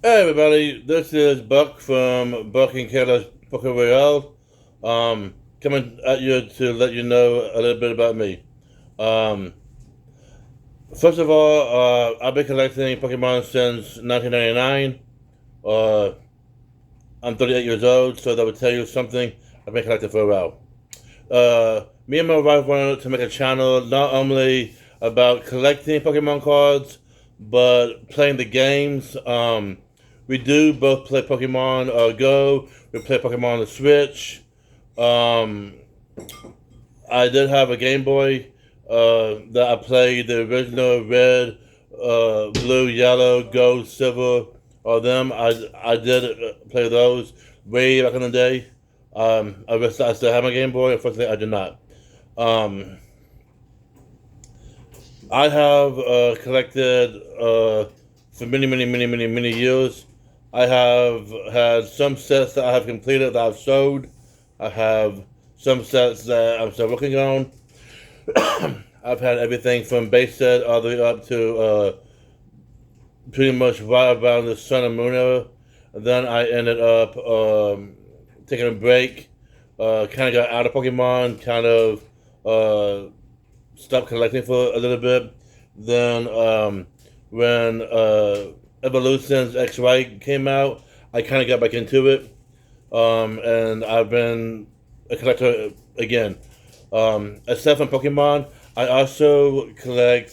Hey everybody, this is Buck from Buck and Kayla's Book of Royale. Coming at you to let you know a little bit about me. Um, First of all, I've been collecting Pokemon since 1999. Uh, I'm 38 years old, so that would tell you something. I've been collecting for a while. Me and my wife wanted to make a channel not only about collecting Pokemon cards, but playing the games. We do both play Pokemon Go. We play Pokemon on the Switch. Um, I did have a Game Boy that I played the original Red, Blue, Yellow, Gold, Silver, or them. I did play those way back in the day. I still have my Game Boy. Unfortunately, I do not. Um, I have collected for many years. I have had some sets that I have completed that I've sold. I have some sets that I'm still working on. I've had everything from base set all the way up to pretty much right around the Sun and Moon era. And then I ended up taking a break. Kind of got out of Pokemon. Kind of stopped collecting for a little bit. Then when Evolutions X Y came out, I kind of got back into it, and I've been a collector again. Aside from Pokemon, I also collect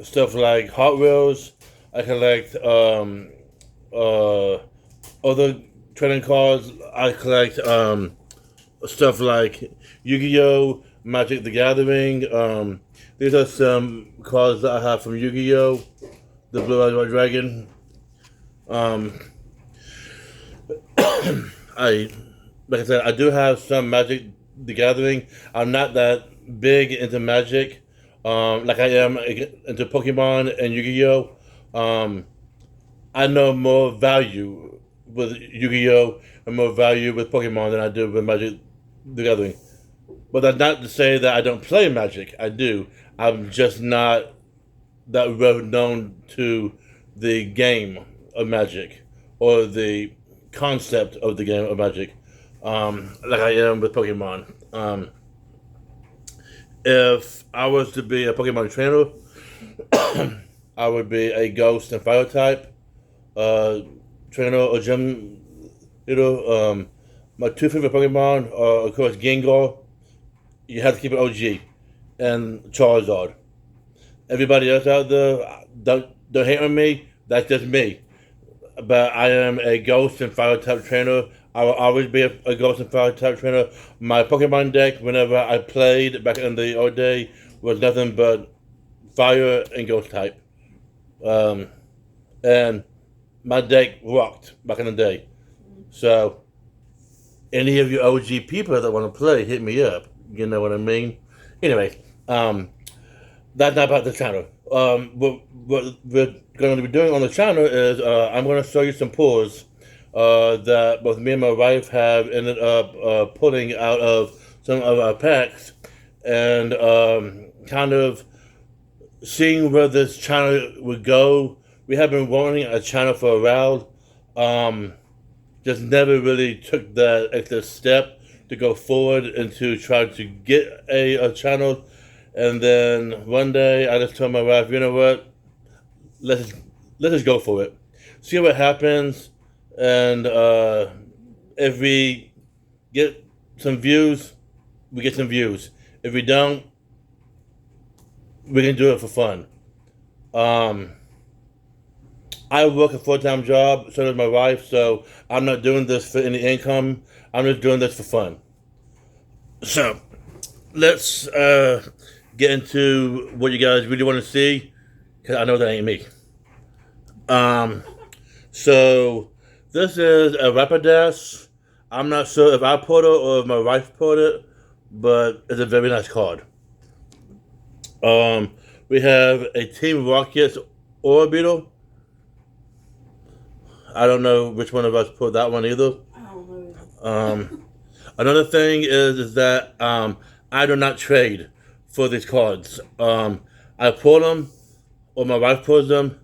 stuff like Hot Wheels. I collect uh, other trading cards. I collect stuff like Yu-Gi-Oh, Magic the Gathering. These are some cards that I have from Yu-Gi-Oh, the Blue Eyed White Dragon. Um, I like I said, I do have some Magic the Gathering. I'm not that big into Magic, like I am into Pokemon and Yu-Gi-Oh. Um, I know more value with Yu-Gi-Oh and more value with Pokemon than I do with Magic the Gathering. But that's not to say that I don't play Magic. I do. I'm just not that well known to the game of Magic or the concept of the game of Magic, like I am with Pokemon. If I was to be a Pokemon trainer, I would be a Ghost and Fire type uh, trainer or gym leader. My two favorite Pokemon are, of course, Gengar. You have to keep it OG, and Charizard. Everybody else out there, don't hate on me. That's just me. But I am a Ghost and Fire type trainer. I will always be a Ghost and Fire type trainer. My Pokemon deck, whenever I played back in the old day, was nothing but Fire and Ghost type. Um, and my deck rocked back in the day. So any of you OG people that want to play, hit me up. You know what I mean? Anyway, that's not about the channel. What we're going to be doing on the channel is I'm going to show you some pulls that both me and my wife have ended up pulling out of some of our packs and kind of seeing where this channel would go. We have been wanting a channel for a while. Just never really took that extra step to go forward and to try to get a channel. And then one day I just told my wife, you know what? Let's let's just go for it. See what happens, and if we get some views, we get some views. If we don't, we can do it for fun. Um, I work a full-time job, so does my wife. So I'm not doing this for any income. I'm just doing this for fun. So let's get into what you guys really want to see, because I know that ain't me. Um, so this is a Rapidash. I'm not sure if I put it or if my wife put it, but it's a very nice card. Um, we have a Team Rockets Orbital. I don't know which one of us put that one either. I don't know. Another thing is that I do not trade for these cards. I pull them, or my wife pulls them,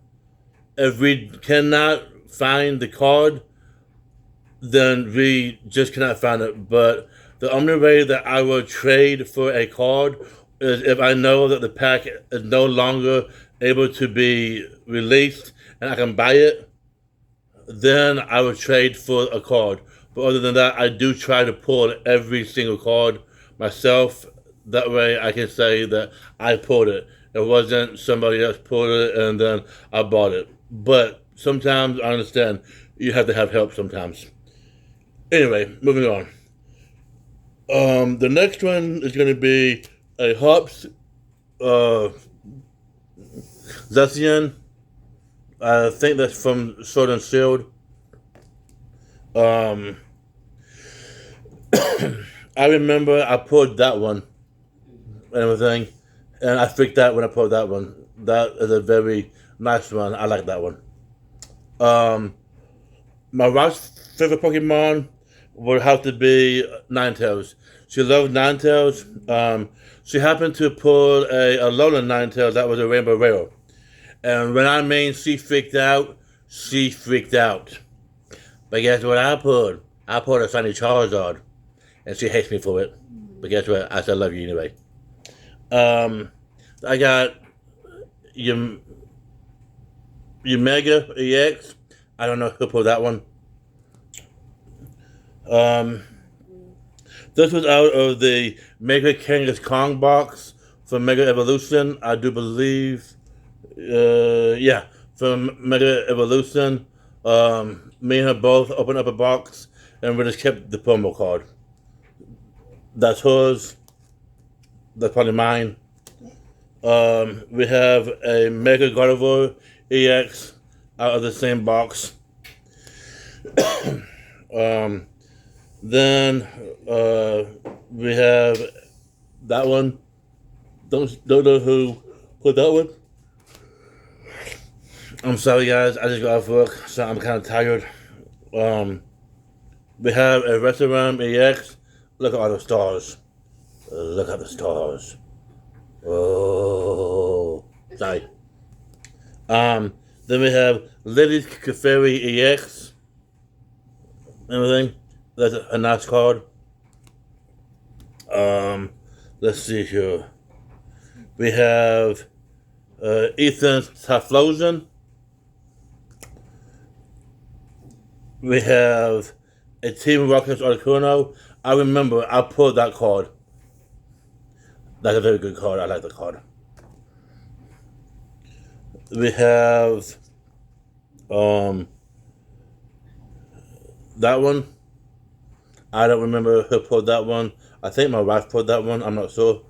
if we cannot find the card, then we just cannot find it. But the only way that I will trade for a card is if I know that the pack is no longer able to be released and I can buy it, then I would trade for a card. But other than that, I do try to pull every single card myself. That way I can say that I pulled it. It wasn't somebody else pulled it and then I bought it. But sometimes I understand you have to have help sometimes. Anyway, moving on. The next one is going to be a Hops Zacian. I think that's from Sword and Shield. I remember I pulled that one and everything, and I freaked out when I pulled that one. That is a very nice one. I like that one. My wife's favorite Pokemon would have to be Ninetales. She loved Ninetales. She happened to pull a Alolan Ninetales that was a Rainbow Rare. And when I mean she freaked out, she freaked out. But guess what I pulled? I pulled a Shiny Charizard. And she hates me for it. But guess what? I still love you anyway. I got Mega EX. I don't know who pulled that one. This was out of the Mega Kangaskhan Kong box from Mega Evolution. I do believe, from Mega Evolution. Me and her both opened up a box and we just kept the promo card. That's hers. That's probably mine. We have a Mega Gardevoir EX out of the same box. Then we have that one. Don't know who put that one. I'm sorry guys, I just got off work, so I'm kind of tired. We have a Reshiram EX. Look at all the stars. Look at the stars. Oh, sorry. Then we have Lily's Clefairy EX. Everything. That's a nice card. Let's see here. We have Ethan's Typhlosion. We have a Team Rocket's Articuno. I remember I pulled that card. That's a very good card. I like the card. We have that one. I don't remember who pulled that one. I think my wife pulled that one. I'm not sure.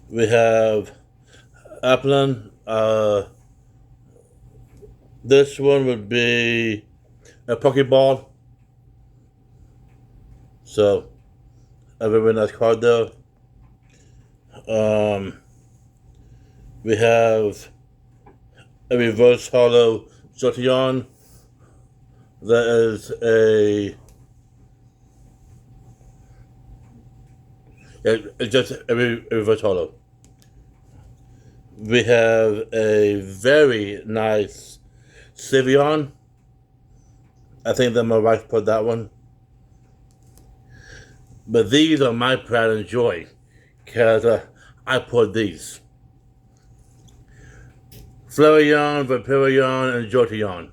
We have Applin. This one would be a Pokeball. So, a very nice card there. We have a reverse holo Jolteon. That is it's just a reverse holo. We have a very nice Sylveon. I think that my wife put that one. But these are my pride and joy, because I put these. Flareon, Vaporeon, and Jolteon.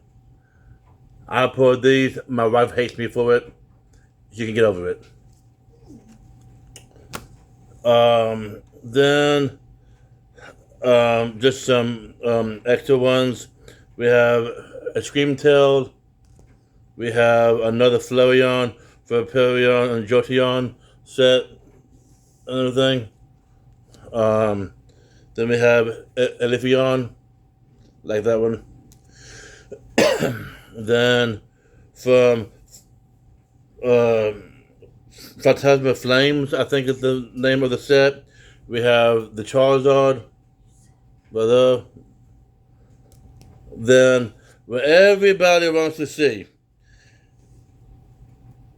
I put these. My wife hates me for it. She can get over it. Then just some extra ones. We have a Screamtail. We have another Flareon, Vaporeon, and Jolteon set and everything. Then we have Eliphion, like that one. Then from Phantasma Flames, I think is the name of the set. We have the Charizard. But then what everybody wants to see.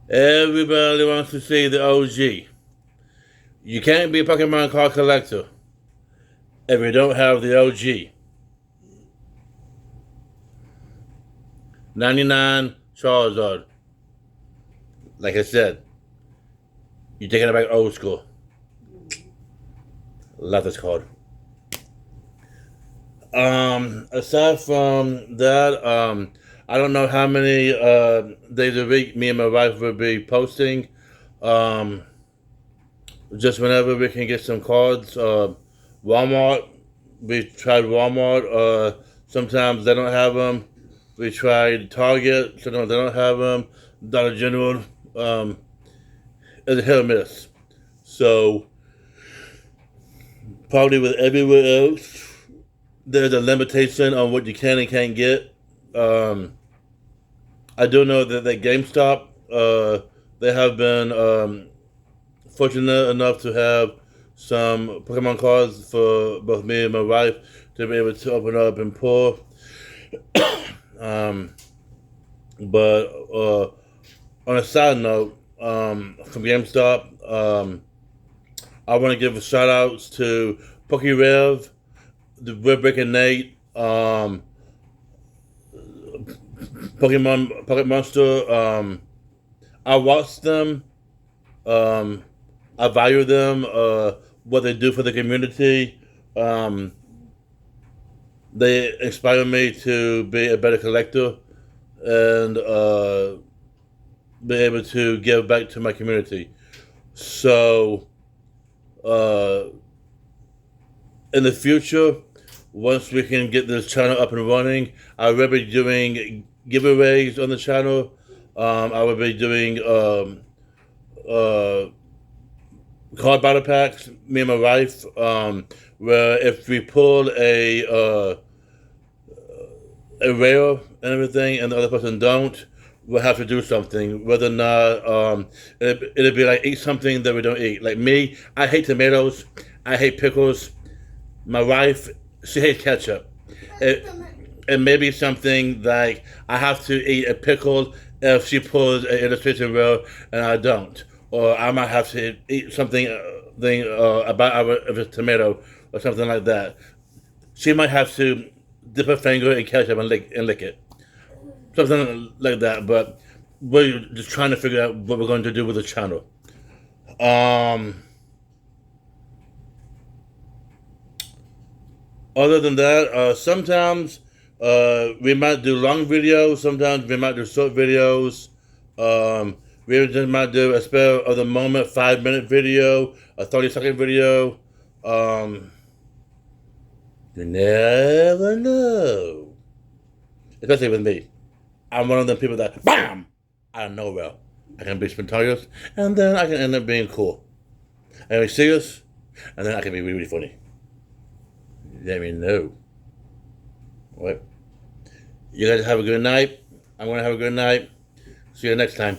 Everybody wants to see the OG. You can't be a Pokemon card collector If you don't have the OG, 99 Charizard, like I said, you're taking it back old school. Love this card. Aside from that, I don't know how many days a week me and my wife will be posting. Um, just whenever we can get some cards. Walmart, we tried Walmart. Sometimes they don't have them. We tried Target. Sometimes they don't have them. Dollar General. Um, it's a hit or miss. So probably with everywhere else, there's a limitation on what you can and can't get. Um, I do know that at GameStop, they have been fortunate enough to have some Pokemon cards for both me and my wife to be able to open up and pull. Um, but on a side note, from GameStop, I want to give a shout outs to PokeRev, the Ribrick and Nate, Pokemon Pocket Monster. I watched them. Um, I value them. What they do for the community. Um, they inspire me to be a better collector and be able to give back to my community. So, uh, in the future, once we can get this channel up and running, I will be doing giveaways on the channel. I will be doing uh, card battle packs, me and my wife, where if we pull a rare and everything, and the other person don't, we'll have to do something. Whether or not it'll be like eat something that we don't eat. Like me, I hate tomatoes, I hate pickles. My wife, she hates ketchup. It, it may be something like I have to eat a pickle if she pulls an illustration reel and I don't, or I might have to eat something about if it's tomato or something like that. She might have to dip her finger in ketchup and lick it, something like that. But we're just trying to figure out what we're going to do with the channel. Um, Other than that, sometimes we might do long videos. Sometimes we might do short videos. We just might do a spare of the moment 5 minute video, a 30-second video. Um, you never know. Especially with me. I'm one of them people that, BAM! Out of nowhere. I can be spontaneous, and then I can end up being cool. I can be serious, and then I can be really, really funny. Let me know. What? You guys have a good night. I'm going to have a good night. See you next time.